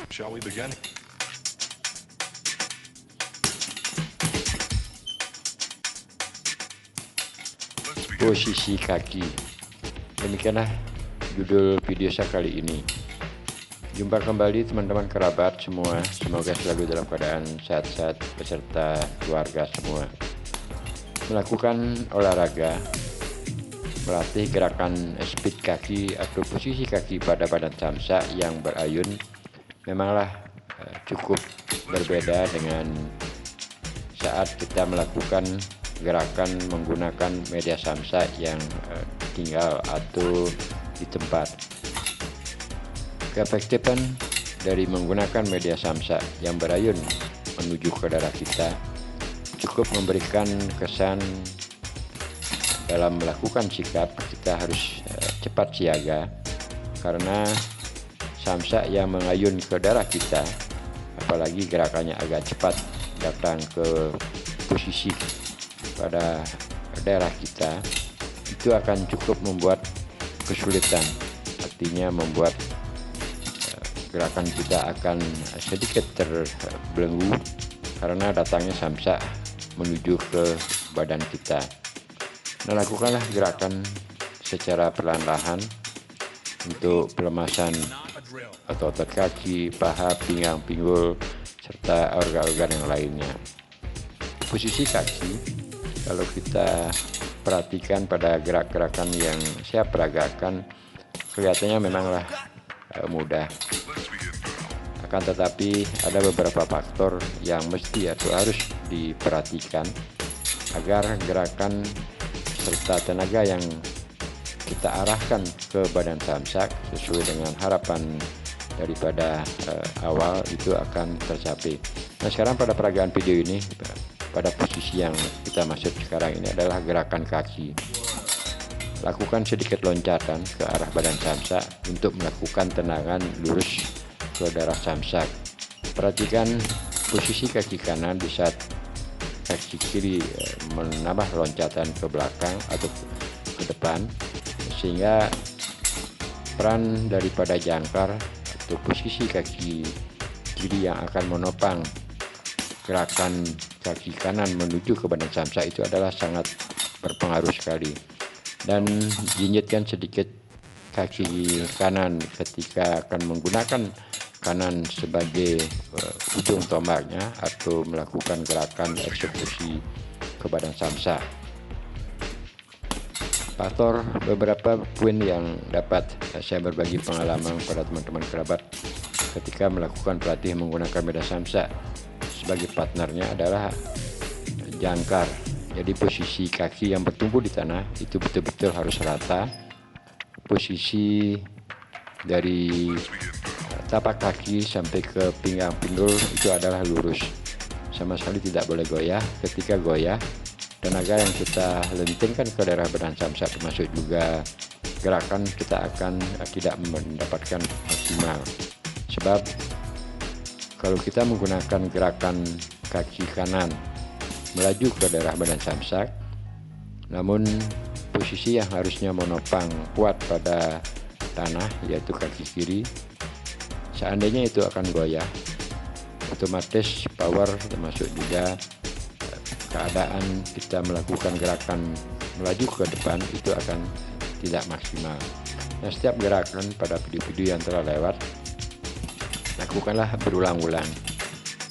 Shall we begin? Posisi kaki. Demikianlah judul video saya kali ini. Jumpa kembali teman-teman kerabat semua. Semoga selalu dalam keadaan sehat-sehat beserta keluarga semua. Melakukan olahraga, melatih gerakan speed kaki atau posisi kaki pada badan samsak yang berayun memanglah cukup berbeda dengan saat kita melakukan gerakan menggunakan media samsak yang tinggal atau di tempat. Keefektifan dari menggunakan media samsak yang berayun menuju ke darah kita cukup memberikan kesan dalam melakukan sikap kita harus cepat siaga, karena samsak yang mengayun ke darah kita, apalagi gerakannya agak cepat datang ke posisi pada daerah kita, itu akan cukup membuat kesulitan. Artinya membuat gerakan kita akan sedikit terbelenggu karena datangnya samsak menuju ke badan kita. Nah, lakukanlah gerakan secara perlahan-lahan untuk pelemasan otot kaki, paha, pinggang, pinggul, serta organ-organ yang lainnya. Posisi kaki, kalau kita perhatikan pada gerak-gerakan yang saya peragakan, kelihatannya memanglah mudah. Akan tetapi ada beberapa faktor yang mesti atau harus diperhatikan agar gerakan serta tenaga yang kita arahkan ke badan samsak sesuai dengan harapan daripada awal itu akan tercapai. Nah, sekarang pada peragaan video ini, pada posisi yang kita maksud sekarang ini adalah gerakan kaki. Lakukan sedikit loncatan ke arah badan samsak untuk melakukan tendangan lurus ke darah samsak. Perhatikan posisi kaki kanan di saat kaki kiri menambah loncatan ke belakang atau ke depan, sehingga peran daripada jangkar atau posisi kaki kiri yang akan menopang gerakan kaki kanan menuju ke badan samsak itu adalah sangat berpengaruh sekali. Dan jinjitkan sedikit kaki kanan ketika akan menggunakan kanan sebagai ujung tombaknya atau melakukan gerakan eksekusi ke badan samsak. Faktor beberapa poin yang dapat saya berbagi pengalaman pada teman-teman kerabat ketika melakukan pelatih menggunakan media samsak. Sebagai partnernya adalah jangkar. Jadi posisi kaki yang bertumpu di tanah itu betul-betul harus rata. Posisi dari tapak kaki sampai ke pinggang pinggul itu adalah lurus. Sama sekali tidak boleh goyah. Ketika goyah, tenaga yang kita lentingkan ke daerah badan samsak termasuk juga gerakan kita akan tidak mendapatkan maksimal. Sebab kalau kita menggunakan gerakan kaki kanan melaju ke daerah badan samsak, namun posisi yang harusnya menopang kuat pada tanah yaitu kaki kiri, seandainya itu akan goyah, otomatis power termasuk juga keadaan kita melakukan gerakan melaju ke depan itu akan tidak maksimal. Nah, setiap gerakan pada video-video yang telah lewat, lakukanlah berulang-ulang.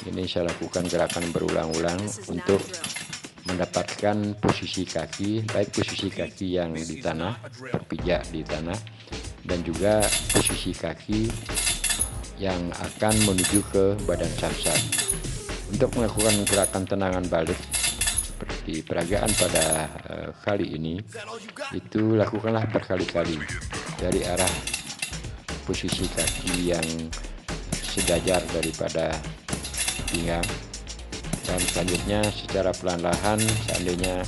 Ini saya lakukan gerakan berulang-ulang untuk mendapatkan posisi kaki, baik posisi kaki yang di tanah, berpijak di tanah, dan juga posisi kaki yang akan menuju ke badan samsak. Untuk melakukan gerakan tendangan balik seperti peragaan pada kali ini, itu lakukanlah berkali-kali dari arah posisi kaki yang sejajar daripada pinggang, dan selanjutnya secara pelan-lahan seandainya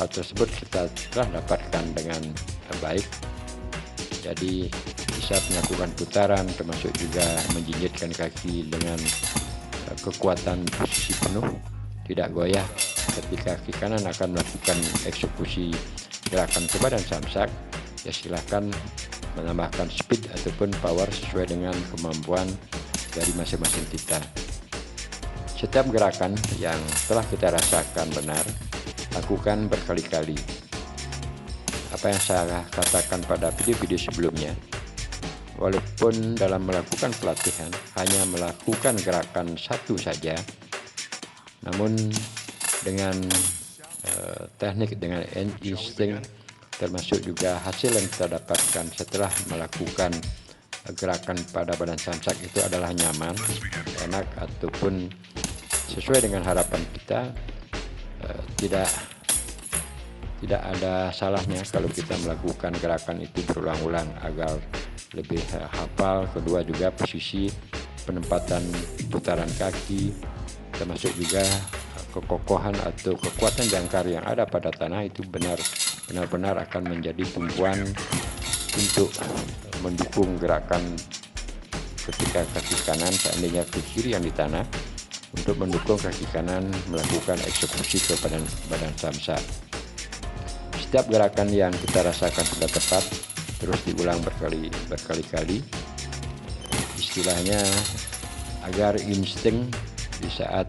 hal tersebut kita telah dapatkan dengan baik, jadi bisa melakukan putaran termasuk juga menjinjitkan kaki dengan kekuatan posisi penuh, tidak goyah ketika kaki kanan akan melakukan eksekusi gerakan ke badan samsak. Ya, silahkan menambahkan speed ataupun power sesuai dengan kemampuan dari masing-masing kita. Setiap gerakan yang telah kita rasakan benar, lakukan berkali-kali. Apa yang saya katakan pada video-video sebelumnya, walaupun dalam melakukan pelatihan hanya melakukan gerakan satu saja, namun dengan teknik, dengan insting, termasuk juga hasil yang kita dapatkan setelah melakukan gerakan pada badan samsak itu adalah nyaman, enak, ataupun sesuai dengan harapan kita. Tidak ada salahnya kalau kita melakukan gerakan itu berulang-ulang agar lebih hafal. Kedua juga posisi penempatan putaran kaki, termasuk juga kekokohan atau kekuatan jangkar yang ada pada tanah itu benar-benar akan menjadi tumpuan untuk mendukung gerakan ketika kaki kanan seandainya ke kiri yang di tanah, untuk mendukung kaki kanan melakukan eksekusi ke badan samsak. Setiap gerakan yang kita rasakan sudah tepat, terus diulang berkali-kali. Istilahnya agar insting di saat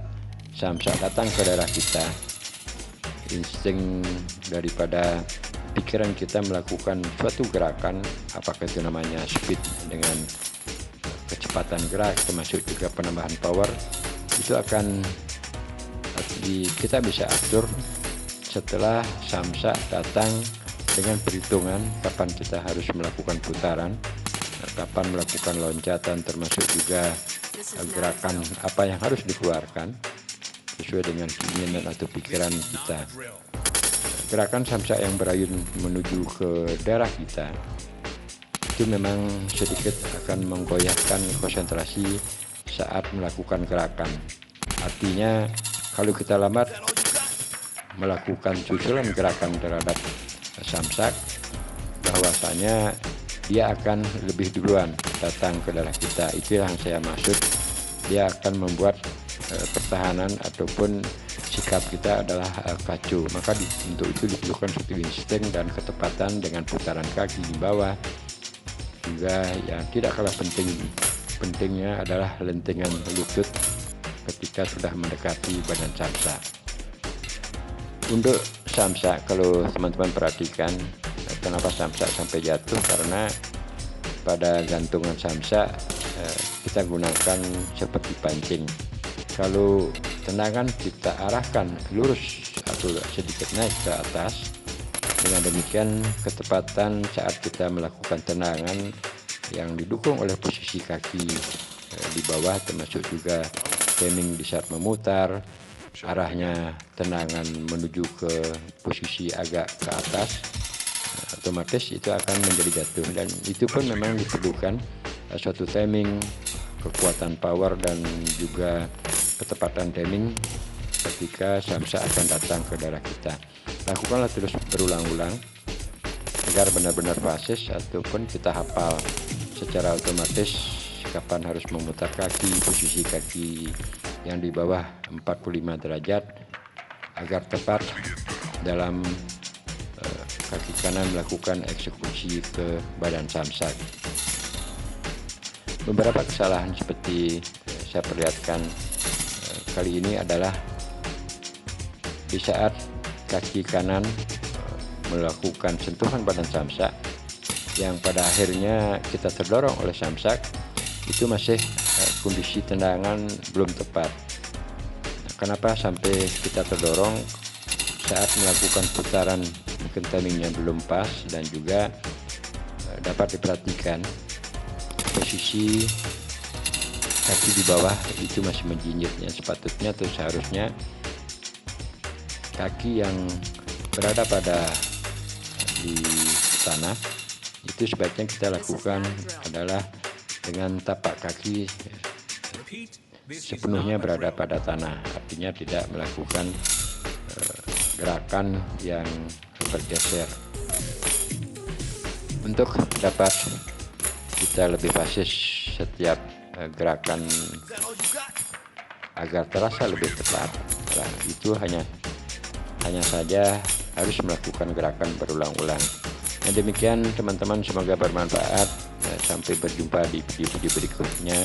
samsak datang ke daerah kita, insting daripada pikiran kita melakukan suatu gerakan, apakah itu namanya speed dengan kecepatan gerak, termasuk juga penambahan power, itu akan kita bisa atur setelah samsak datang dengan perhitungan kapan kita harus melakukan putaran, kapan melakukan loncatan, termasuk juga gerakan apa yang harus dikeluarkan sesuai dengan keinginan atau pikiran kita. Gerakan samsak yang berayun menuju ke daerah kita itu memang sedikit akan menggoyahkan konsentrasi saat melakukan gerakan. Artinya kalau kita lambat melakukan susulan gerakan terhadap samsak, bahwasanya dia akan lebih duluan datang ke daerah kita. Itu yang saya maksud, dia akan membuat pertahanan ataupun sikap kita adalah kacau. Maka untuk itu diperlukan suatu insting dan ketepatan dengan putaran kaki di bawah. Juga yang tidak kalah pentingnya adalah lentingan lutut ketika sudah mendekati badan samsak. Untuk samsak, kalau teman-teman perhatikan kenapa samsak sampai jatuh, karena pada gantungan samsak kita gunakan seperti pancing. Kalau tendangan kita arahkan lurus atau sedikit naik ke atas, dengan demikian ketepatan saat kita melakukan tendangan yang didukung oleh posisi kaki di bawah, termasuk juga timing di saat memutar, arahnya tendangan menuju ke posisi agak ke atas, otomatis itu akan menjadi jatuh. Dan itu pun memang diperlukan suatu timing, kekuatan power, dan juga ketepatan timing ketika samsak akan datang ke daerah kita. Lakukanlah terus berulang-ulang agar benar-benar fasis ataupun kita hafal secara otomatis kapan harus memutar kaki, posisi kaki yang di bawah 45 derajat agar tepat dalam kaki kanan melakukan eksekusi ke badan samsak. Beberapa kesalahan seperti saya perlihatkan kali ini adalah di saat kaki kanan melakukan sentuhan badan samsak yang pada akhirnya kita terdorong oleh samsak, itu masih kondisi tendangan belum tepat. Kenapa sampai kita terdorong saat melakukan putaran, mungkin timingnya belum pas, dan juga dapat diperhatikan posisi kaki di bawah itu masih menjinjitnya. Sepatutnya atau seharusnya kaki yang berada pada di tanah itu sebaiknya kita lakukan adalah dengan tapak kaki sepenuhnya berada pada tanah, artinya tidak melakukan gerakan yang bergeser. Untuk dapat kita lebih fasis setiap gerakan agar terasa lebih tepat, nah, itu hanya saja harus melakukan gerakan berulang-ulang. Nah, demikian teman-teman, semoga bermanfaat. Sampai berjumpa di video-video berikutnya.